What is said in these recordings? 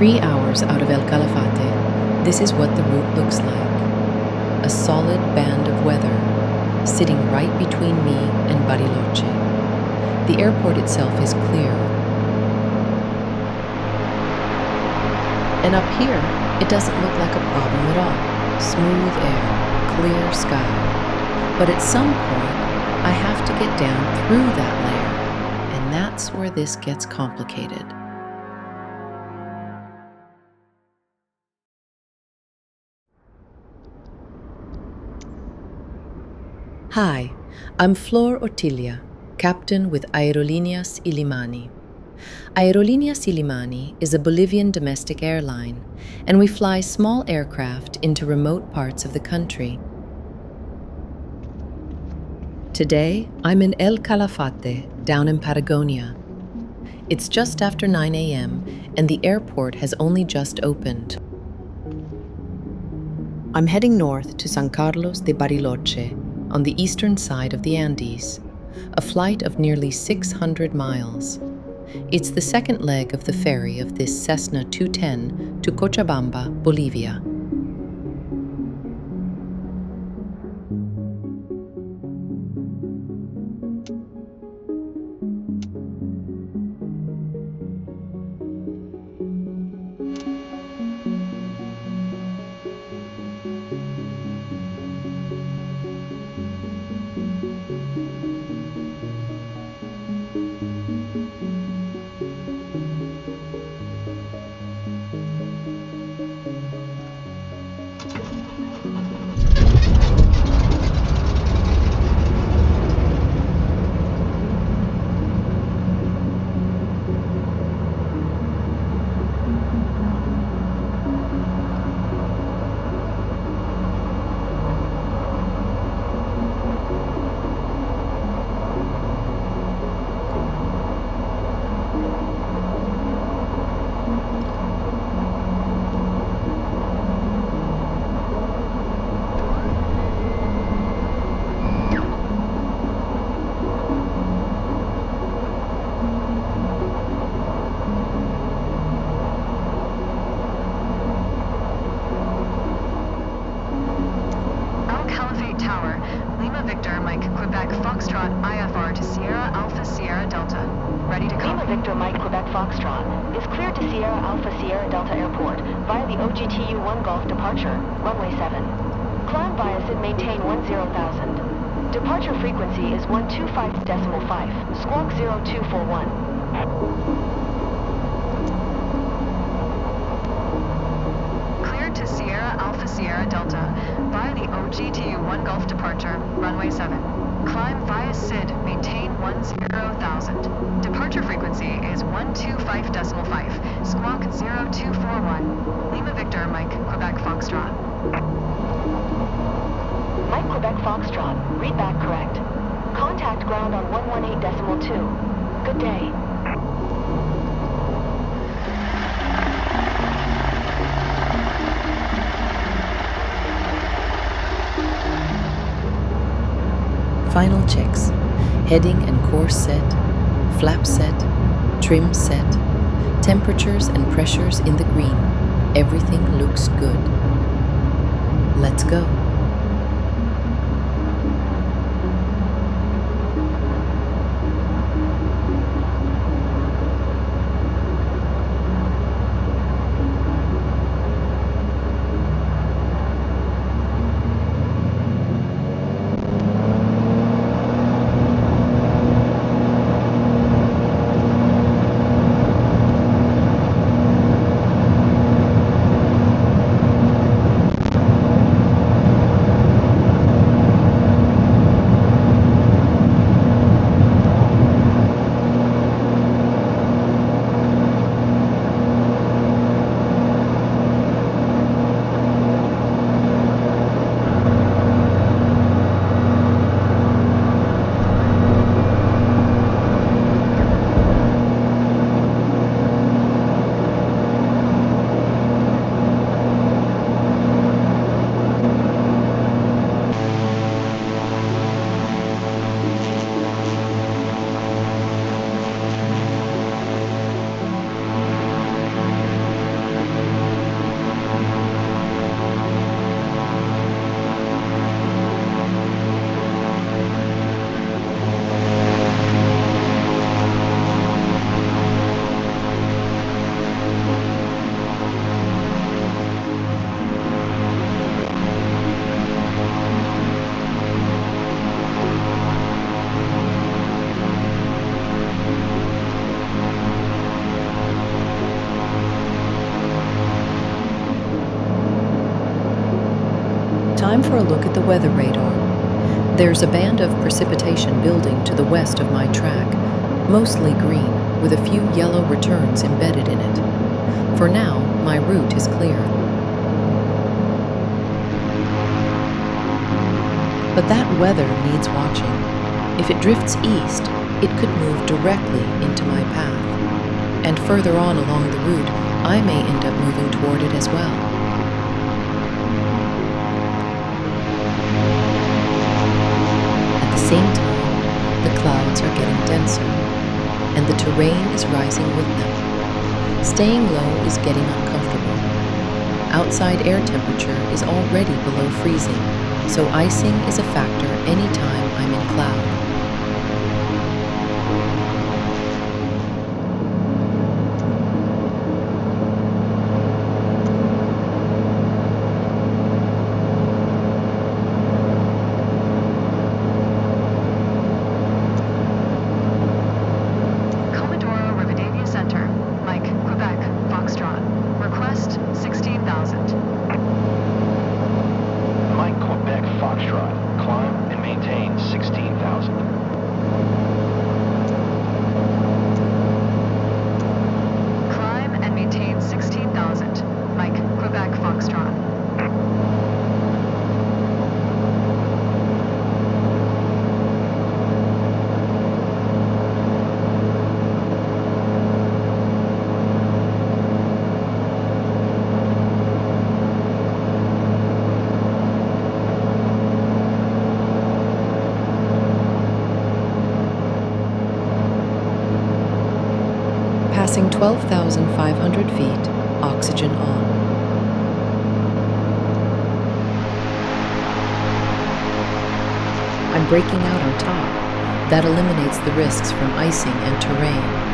3 hours out of El Calafate, this is what the route looks like. A solid band of weather, sitting right between me and Bariloche. The airport itself is clear. And up here, it doesn't look like a problem at all. Smooth air, clear sky. But at some point, I have to get down through that layer, and that's where this gets complicated. Hi, I'm Flor Ortilia, captain with Aerolíneas Illimani. Aerolíneas Illimani is a Bolivian domestic airline, and we fly small aircraft into remote parts of the country. Today, I'm in El Calafate, down in Patagonia. It's just after 9 a.m., and the airport has only just opened. I'm heading north to San Carlos de Bariloche, on the eastern side of the Andes, a flight of nearly 600 miles. It's the second leg of the ferry of this Cessna 210 to Cochabamba, Bolivia. Foxtrot IFR to Sierra Alpha Sierra Delta. Ready to copy. Lima Victor Mike Quebec Foxtrot is cleared to Sierra Alpha Sierra Delta Airport via the OGTU 1 Golf departure, runway 7. Climb via SID maintain 10,000. Departure frequency is 125.5, squawk 0241. To Sierra Alpha Sierra Delta via the OGTU 1 Golf departure, runway 7. Climb via SID, maintain 10,000. Departure frequency is 125.5, squawk 0241. Lima Victor Mike Quebec Foxtrot. Mike Quebec Foxtrot, read back correct. Contact ground on 118.2. Good day. Final checks. Heading and course set, flap set, trim set, temperatures and pressures in the green. Everything looks good. Let's go. time for a look at the weather radar. There's a band of precipitation building to the west of my track, mostly green, with a few yellow returns embedded in it. For now, my route is clear. But that weather needs watching. If it drifts east, it could move directly into my path. And further on along the route, I may end up moving toward it as well. At the same time, the clouds are getting denser, and the terrain is rising with them. Staying low is getting uncomfortable. Outside air temperature is already below freezing, so icing is a factor anytime I'm in cloud. Passing 12,500 feet, oxygen on. I'm breaking out on top. That eliminates the risks from icing and terrain.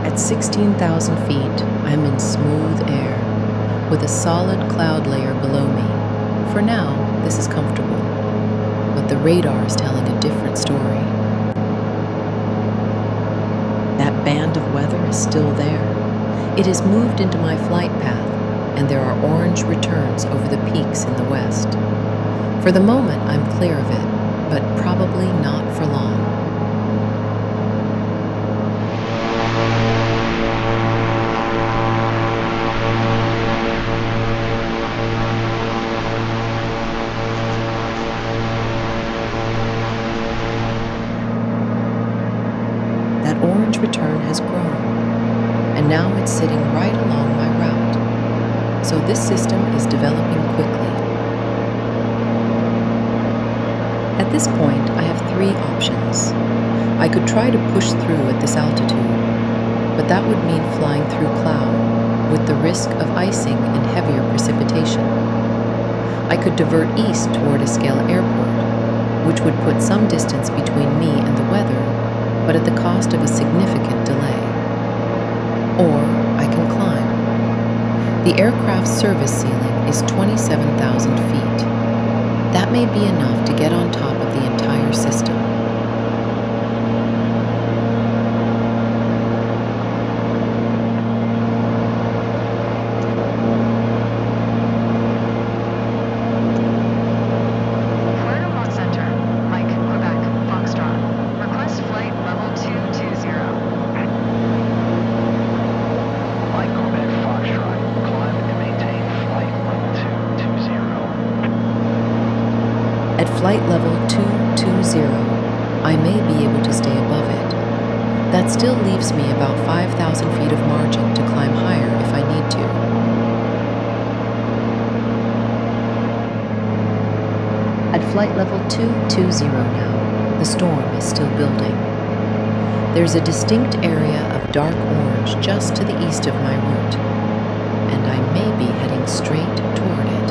At 16,000 feet, I'm in smooth air, with a solid cloud layer below me. For now, this is comfortable, but the radar is telling a different story. That band of weather is still there. It has moved into my flight path, and there are orange returns over the peaks in the west. For the moment, I'm clear of it, but probably not for long. Orange return has grown, and now it's sitting right along my route. So this system is developing quickly. At this point, I have three options. I could try to push through at this altitude, but that would mean flying through cloud, with the risk of icing and heavier precipitation. I could divert east toward Escala Airport, which would put some distance between me and the weather, but at the cost of a significant delay. Or I can climb. The aircraft's service ceiling is 27,000 feet. That may be enough to get on top of the entire system. At flight level 220, I may be able to stay above it. That still leaves me about 5,000 feet of margin to climb higher if I need to. At flight level 220 now, the storm is still building. There's a distinct area of dark orange just to the east of my route, and I may be heading straight toward it.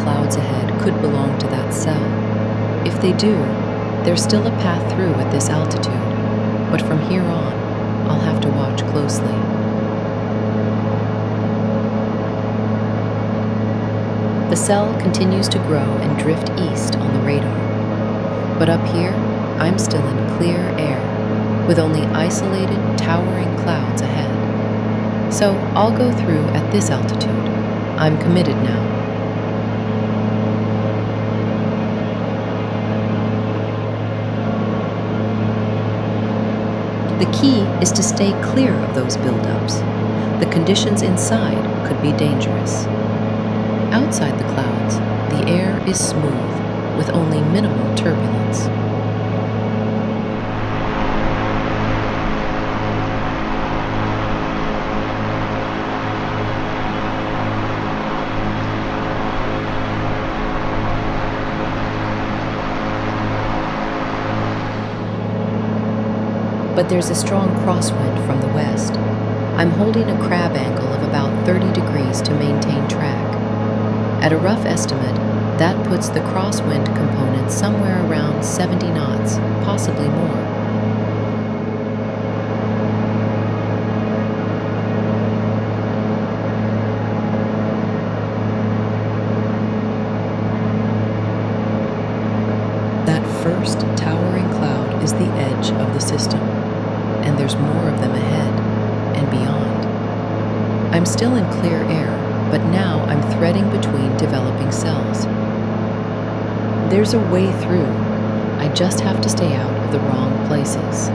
clouds ahead could belong to that cell. If they do, there's still a path through at this altitude, but from here on, I'll have to watch closely. The cell continues to grow and drift east on the radar. But up here, I'm still in clear air, with only isolated, towering clouds ahead. So I'll go through at this altitude. I'm committed now. The key is to stay clear of those buildups. The conditions inside could be dangerous. Outside the clouds, the air is smooth, with only minimal turbulence. But there's a strong crosswind from the west. I'm holding a crab angle of about 30 degrees to maintain track. At a rough estimate, that puts the crosswind component somewhere around 70 knots, possibly more. That first towering cloud is the edge of the system, and there's more of them ahead and beyond. I'm still in clear air, but now I'm threading between developing cells. There's a way through. I just have to stay out of the wrong places.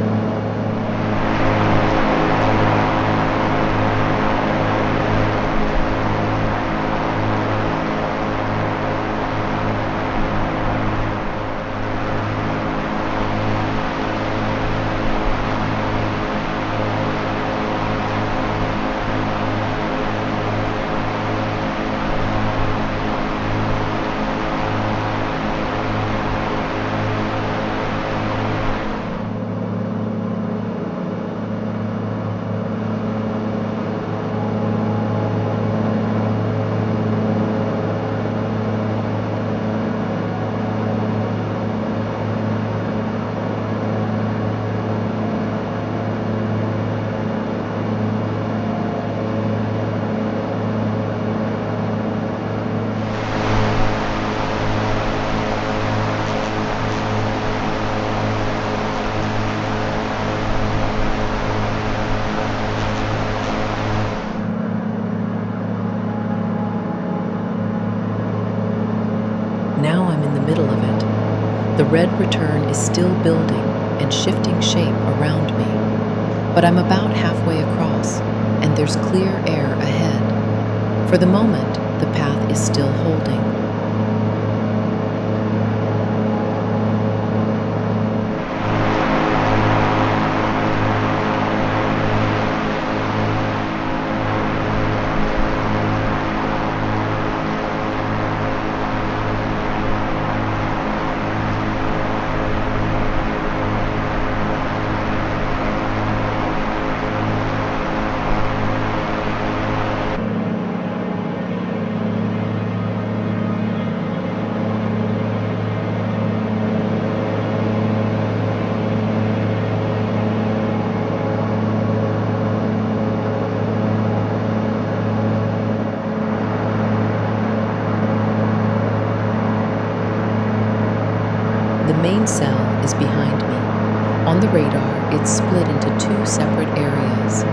Now I'm in the middle of it. The red return is still building and shifting shape around me, but I'm about halfway across, and there's clear air ahead. For the moment, the path is still holding. The main cell is behind me. On the radar, it's split into two separate areas.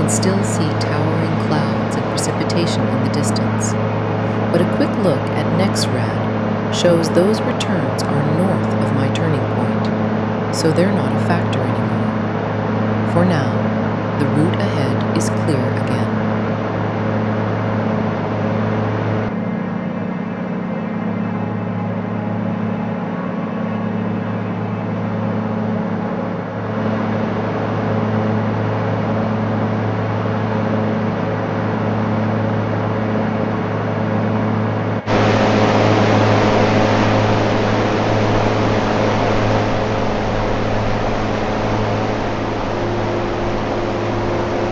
can still see towering clouds and precipitation in the distance. But a quick look at NexRad shows those returns are north of my turning point, so they're not a factor anymore. For now, the route ahead is clear again.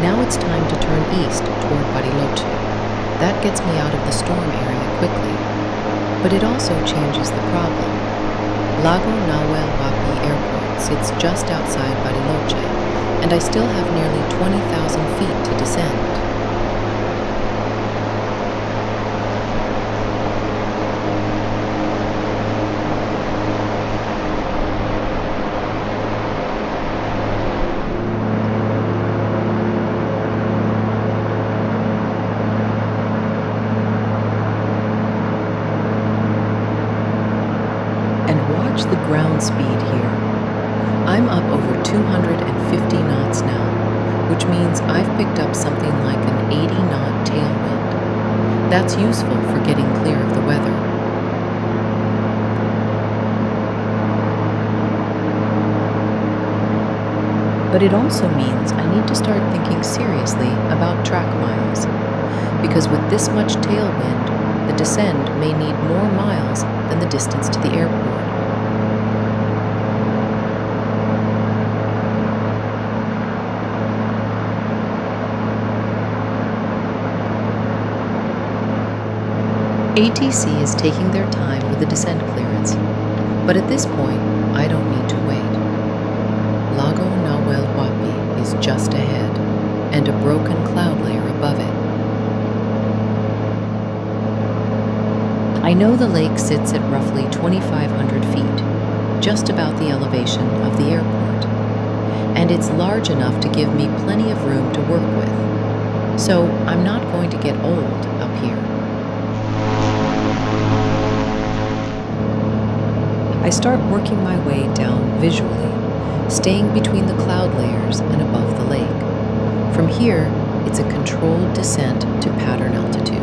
Now it's time to turn east toward Bariloche. That gets me out of the storm area quickly, but it also changes the problem. Lago Nahuel Huapi Airport sits just outside Bariloche, and I still have nearly 20,000 feet to descend. Watch the ground speed here. I'm up over 250 knots now, which means I've picked up something like an 80-knot tailwind. That's useful for getting clear of the weather. But it also means I need to start thinking seriously about track miles, because with this much tailwind, the descent may need more miles than the distance to the airport. ATC is taking their time with the descent clearance, but at this point, I don't need to wait. Lago Nahuel Huapi is just ahead, and a broken cloud layer above it. I know the lake sits at roughly 2,500 feet, just about the elevation of the airport, and it's large enough to give me plenty of room to work with, so I'm not going to get old up here. I start working my way down visually, staying between the cloud layers and above the lake. From here, it's a controlled descent to pattern altitude.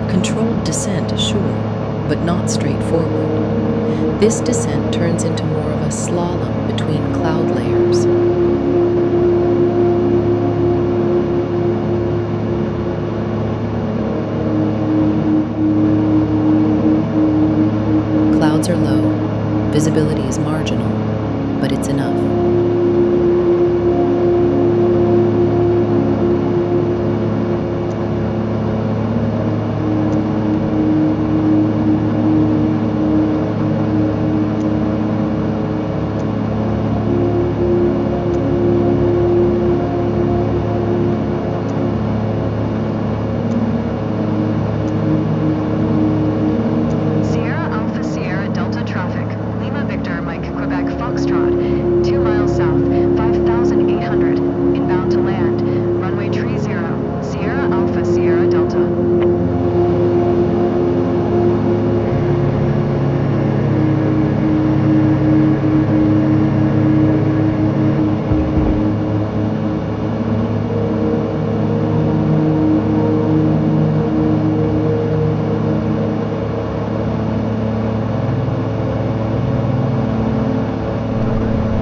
Controlled descent, sure, but not straightforward. This descent turns into more of a slalom between cloud layers. Clouds are low, visibility is marginal, but it's enough.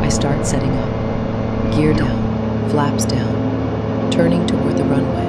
Start setting up. Gear down, flaps down, turning toward the runway.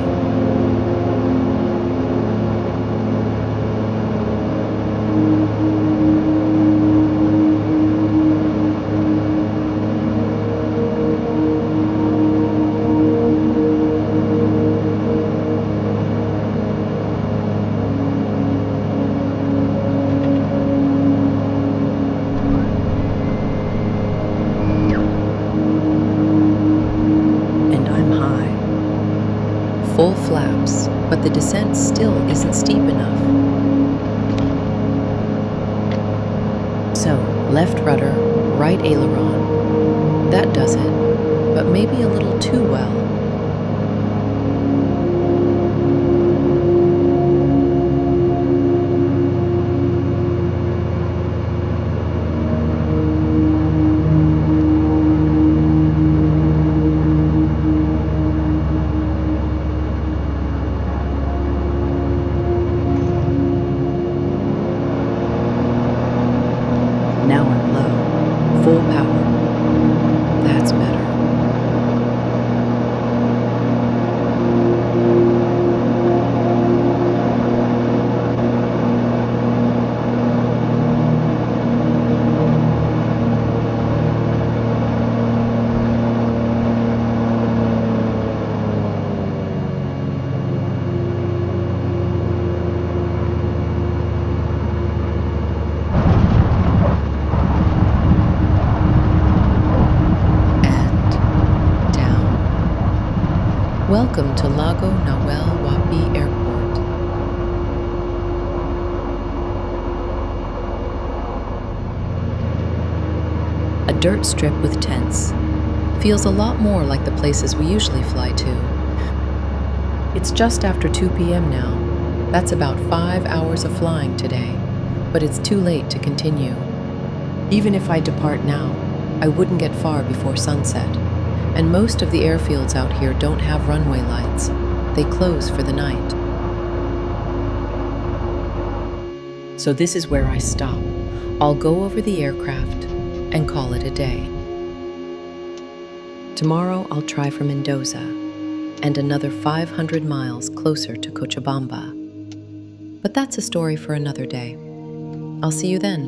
but the descent still isn't steep enough. So, left rudder, right aileron. That does it, but maybe a little too well. Now I'm low, full power. That's better. Welcome to Lago Nahuel Huapi Airport. A dirt strip with tents. Feels a lot more like the places we usually fly to. It's just after 2 p.m. now. That's about 5 hours of flying today, but it's too late to continue. Even if I depart now, I wouldn't get far before sunset. And most of the airfields out here don't have runway lights. They close for the night. So this is where I stop. I'll go over the aircraft and call it a day. Tomorrow I'll try for Mendoza and another 500 miles closer to Cochabamba. But that's a story for another day. I'll see you then.